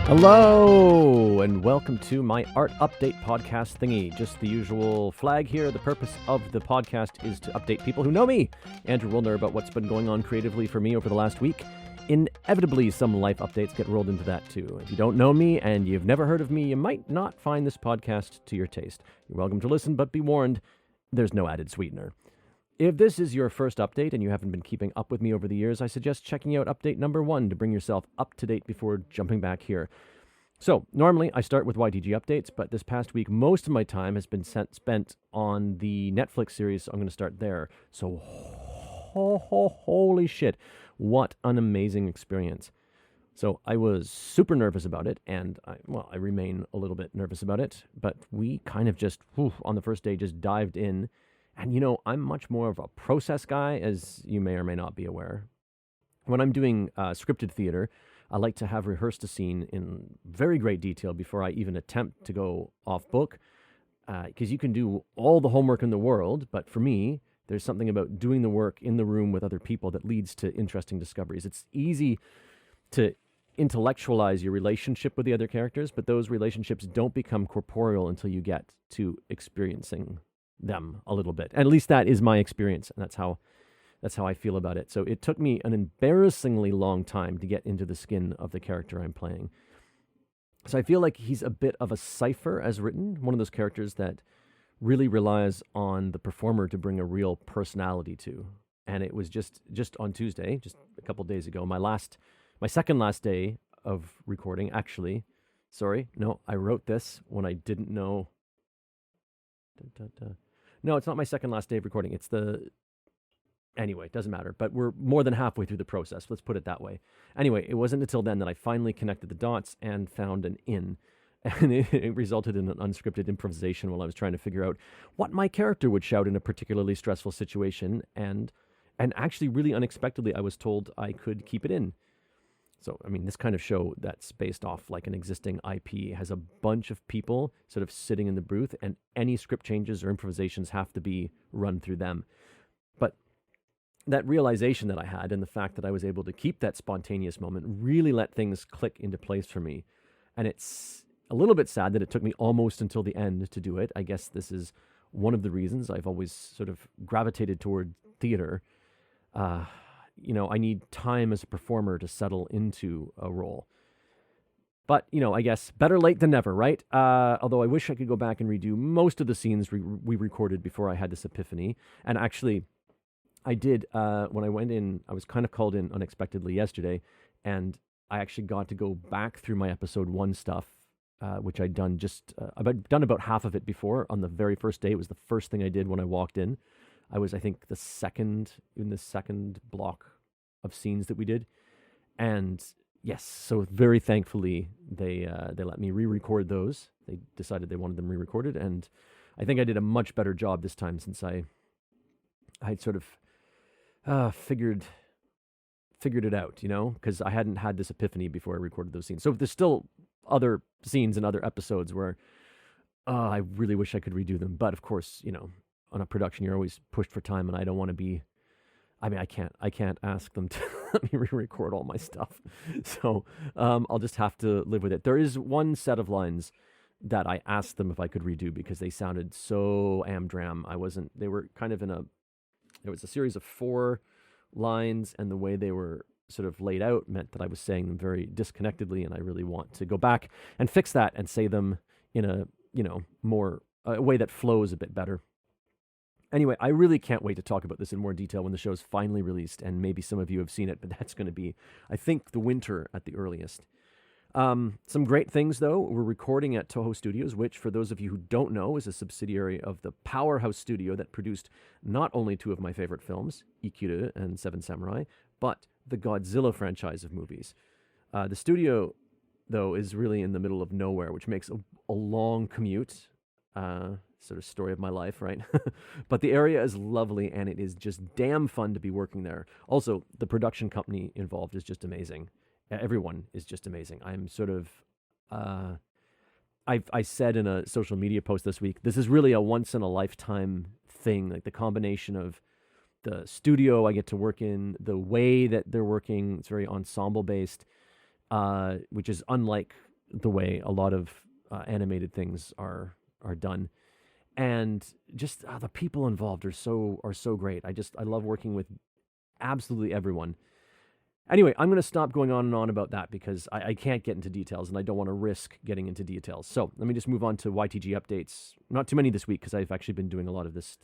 Hello, and welcome to my art update podcast thingy. Just the usual flag here. The purpose of the podcast is to update people who know me. Andrew Wilner about what's been going on creatively for me over the last week. Inevitably, some life updates get rolled into that too. If you don't know me and you've never heard of me, you might not find this podcast to your taste. You're welcome to listen, but be warned, there's no added sweetener. If this is your first update and you haven't been keeping up with me over the years, I suggest checking out update number 1 to bring yourself up to date before jumping back here. So, normally I start with YTG Updates, but this past week, most of my time has been spent on the Netflix series, so I'm going to start there. So, holy shit, what an amazing experience. So, I was super nervous about it, and I remain a little bit nervous about it, but we kind of just, on the first day, just dived in. And, you know, I'm much more of a process guy, as you may or may not be aware. When I'm doing scripted theater, I like to have rehearsed a scene in very great detail before I even attempt to go off book, because you can do all the homework in the world, but for me, there's something about doing the work in the room with other people that leads to interesting discoveries. It's easy to intellectualize your relationship with the other characters, but those relationships don't become corporeal until you get to experiencing them a little bit. At least that is my experience, and that's how I feel about it. So it took me an embarrassingly long time to get into the skin of the character I'm playing. So I feel like he's a bit of a cipher as written, one of those characters that really relies on the performer to bring a real personality to. And it was just on Tuesday, just a couple days ago, my second last day of recording, actually. Sorry, no, I wrote this when I didn't know. No, it's not my second last day of recording. It's Anyway, it doesn't matter, but we're more than halfway through the process. Let's put it that way. Anyway, it wasn't until then that I finally connected the dots and found an in. And it resulted in an unscripted improvisation while I was trying to figure out what my character would shout in a particularly stressful situation. And actually, really unexpectedly, I was told I could keep it in. So, I mean, this kind of show that's based off like an existing IP has a bunch of people sort of sitting in the booth, and any script changes or improvisations have to be run through them. But that realization that I had and the fact that I was able to keep that spontaneous moment really let things click into place for me. And it's a little bit sad that it took me almost until the end to do it. I guess this is one of the reasons I've always sort of gravitated toward theater. You know, I need time as a performer to settle into a role. But, you know, I guess better late than never, right? Although I wish I could go back and redo most of the scenes we recorded before I had this epiphany. And actually, I did, when I went in, I was kind of called in unexpectedly yesterday, and I actually got to go back through my episode 1 stuff, which I'd done I've done about half of it before on the very first day. It was the first thing I did when I walked in. I was, I think, in the second block of scenes that we did. And yes, so very thankfully, they let me re-record those. They decided they wanted them re-recorded, and I think I did a much better job this time since I'd sort of figured it out, you know, because I hadn't had this epiphany before I recorded those scenes. So there's still other scenes and other episodes where I really wish I could redo them. But of course, you know, on a production, you're always pushed for time, and I don't want to be, I mean, I can't ask them to let me re-record all my stuff. So I'll just have to live with it. There is one set of lines that I asked them if I could redo because they sounded so amdram. They were kind of it was a series of 4 lines, and the way they were sort of laid out meant that I was saying them very disconnectedly, and I really want to go back and fix that and say them in a, you know, a way that flows a bit better. Anyway, I really can't wait to talk about this in more detail when the show's finally released, and maybe some of you have seen it, but that's going to be, I think, the winter at the earliest. Some great things, though. We're recording at Toho Studios, which, for those of you who don't know, is a subsidiary of the powerhouse studio that produced not only 2 of my favorite films, Ikure and Seven Samurai, but the Godzilla franchise of movies. The studio, though, is really in the middle of nowhere, which makes a long commute. Sort of story of my life, right? But the area is lovely, and it is just damn fun to be working there. Also, the production company involved is just amazing. Everyone is just amazing. I'm sort of, I said in a social media post this week, this is really a once-in-a-lifetime thing, like the combination of the studio I get to work in, the way that they're working, it's very ensemble-based, which is unlike the way a lot of animated things are done. And just the people involved are so great. I love working with absolutely everyone. Anyway, I'm going to stop going on and on about that because I can't get into details and I don't want to risk getting into details. So let me just move on to YTG updates. Not too many this week because I've actually been doing a lot of this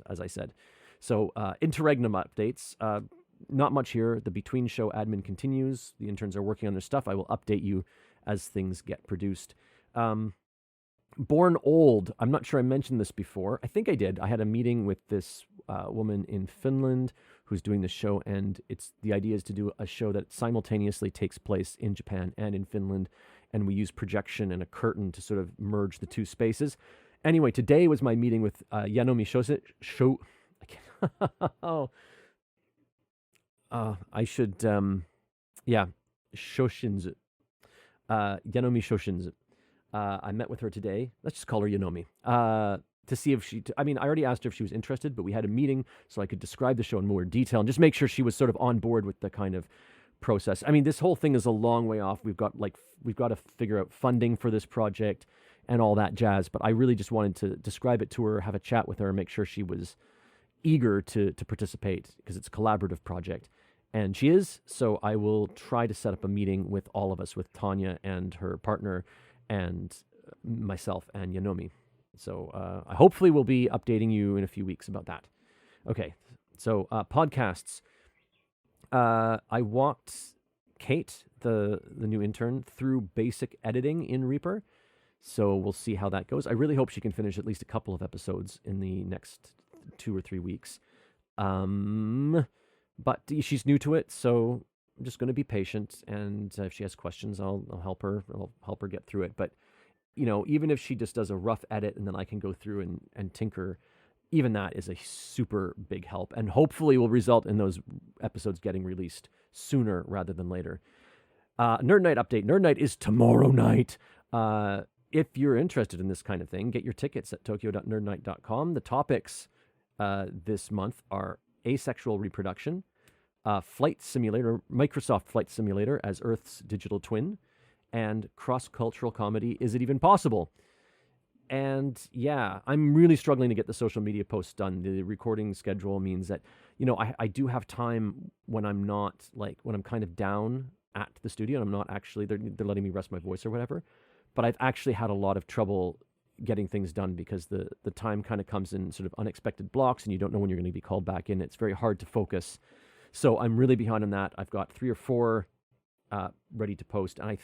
as I said. So Interregnum updates. Not much here. The Between show admin continues. The interns are working on their stuff. I will update you as things get produced. Born Old. I'm not sure I mentioned this before. I think I did. I had a meeting with this woman in Finland who's doing the show, and the idea is to do a show that simultaneously takes place in Japan and in Finland, and we use projection and a curtain to sort of merge the two spaces. Anyway, today was my meeting with Yanomi Show. Oh, I should, Shoshinzu. Yanomi Shoshinzu. I met with her today. Let's just call her Yanomi. To see if I already asked her if she was interested, but we had a meeting so I could describe the show in more detail and just make sure she was sort of on board with the kind of process. This whole thing is a long way off. We've got to figure out funding for this project and all that jazz, but I really just wanted to describe it to her, have a chat with her, make sure she was eager to participate because it's a collaborative project. And she is, so I will try to set up a meeting with all of us, with Tanya and her partner and myself and Yanomi. So I hopefully will be updating you in a few weeks about that. Okay, so podcasts. I walked Kate, the new intern, through basic editing in Reaper. So we'll see how that goes. I really hope she can finish at least a couple of episodes in the next 2 or 3 weeks. But she's new to it, so I'm just going to be patient. And if she has questions, I'll help her. I'll help her get through it. But even if she just does a rough edit and then I can go through and tinker, even that is a super big help and hopefully will result in those episodes getting released sooner rather than later. Nerd Night update. Nerd Night is tomorrow night. If you're interested in this kind of thing, get your tickets at tokyo.nerdnight.com. The topics this month are asexual reproduction, flight simulator, Microsoft Flight Simulator as Earth's digital twin, and cross-cultural comedy, Is It Even Possible? And yeah, I'm really struggling to get the social media posts done. The recording schedule means that, I do have time when I'm not, when I'm kind of down at the studio and I'm not actually, they're letting me rest my voice or whatever. But I've actually had a lot of trouble getting things done because the time kind of comes in sort of unexpected blocks and you don't know when you're going to be called back in. It's very hard to focus. So I'm really behind on that. I've got 3 or 4 ready to post, and I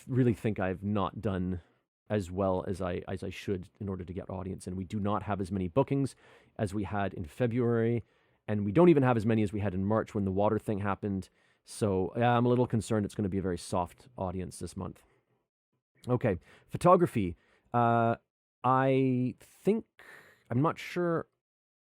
really think I've not done as well as I should in order to get audience. And we do not have as many bookings as we had in February, and we don't even have as many as we had in March when the water thing happened. So I'm a little concerned it's going to be a very soft audience this month. Okay, photography. I think, I'm not sure.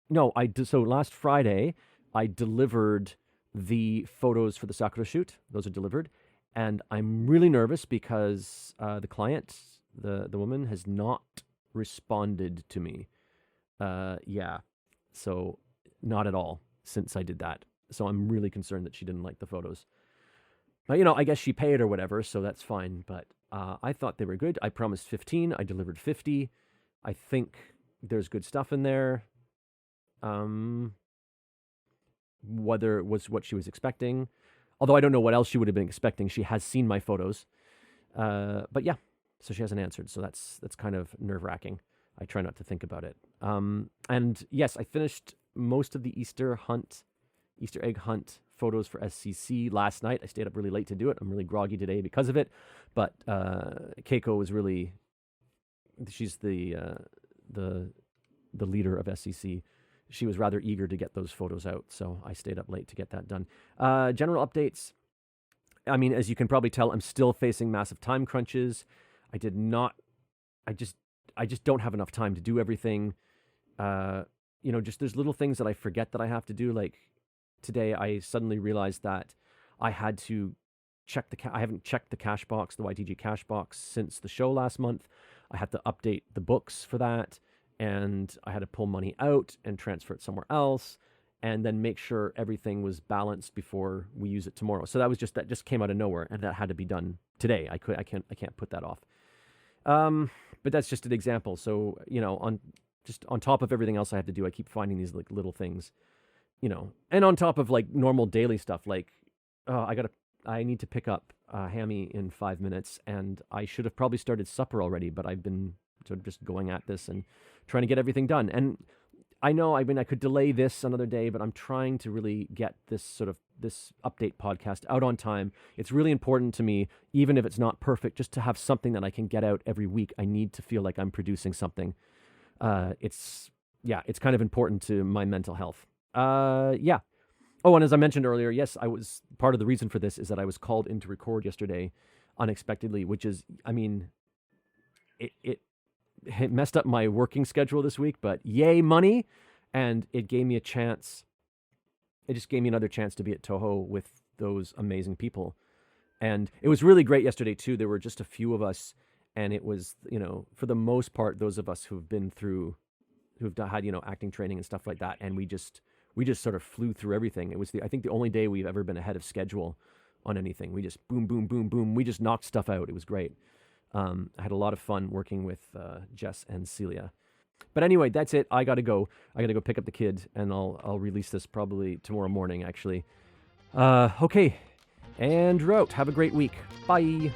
No, so last Friday I delivered the photos for the Sakura shoot. Those are delivered. And I'm really nervous because the client, the woman, has not responded to me. So not at all since I did that. So I'm really concerned that she didn't like the photos. But, I guess she paid or whatever, so that's fine. But I thought they were good. I promised 15. I delivered 50. I think there's good stuff in there. Whether it was what she was expecting, although I don't know what else she would have been expecting. She has seen my photos. But yeah, so she hasn't answered. So that's kind of nerve-wracking. I try not to think about it. And yes, I finished most of the Easter egg hunt photos for SCC last night. I stayed up really late to do it. I'm really groggy today because of it. But Keiko was really, she's the leader of SCC. She was rather eager to get those photos out, so I stayed up late to get that done. General updates. As you can probably tell, I'm still facing massive time crunches. I just don't have enough time to do everything. Just there's little things that I forget that I have to do. Like today, I suddenly realized that I had to check I haven't checked the cash box, the YTG cash box, since the show last month. I had to update the books for that. And I had to pull money out and transfer it somewhere else. and then make sure everything was balanced before we use it tomorrow. So that just came out of nowhere, and that had to be done today. I can't put that off. But that's just an example. So, on top of everything else I have to do, I keep finding these like little things, and on top of like normal daily stuff, like, I need to pick up Hammy in 5 minutes, and I should have probably started supper already, but I've been sort of just going at this and trying to get everything done. And I know, I could delay this another day, but I'm trying to really get this update podcast out on time. It's really important to me, even if it's not perfect, just to have something that I can get out every week. I need to feel like I'm producing something. It's kind of important to my mental health. Yeah. Oh, and as I mentioned earlier, yes, part of the reason for this is that I was called in to record yesterday unexpectedly, which is, it messed up my working schedule this week, but yay money. And it gave me a chance. It just gave me another chance to be at Toho with those amazing people. And it was really great yesterday too. There were just a few of us, and it was, for the most part, those of us who've had, acting training and stuff like that. And we just sort of flew through everything. It was I think the only day we've ever been ahead of schedule on anything. We just boom, boom, boom, boom. We just knocked stuff out. It was great. I had a lot of fun working with Jess and Celia. But anyway, that's it. I got to go. I got to go pick up the kid, and I'll release this probably tomorrow morning, actually. Okay. And out. Have a great week. Bye.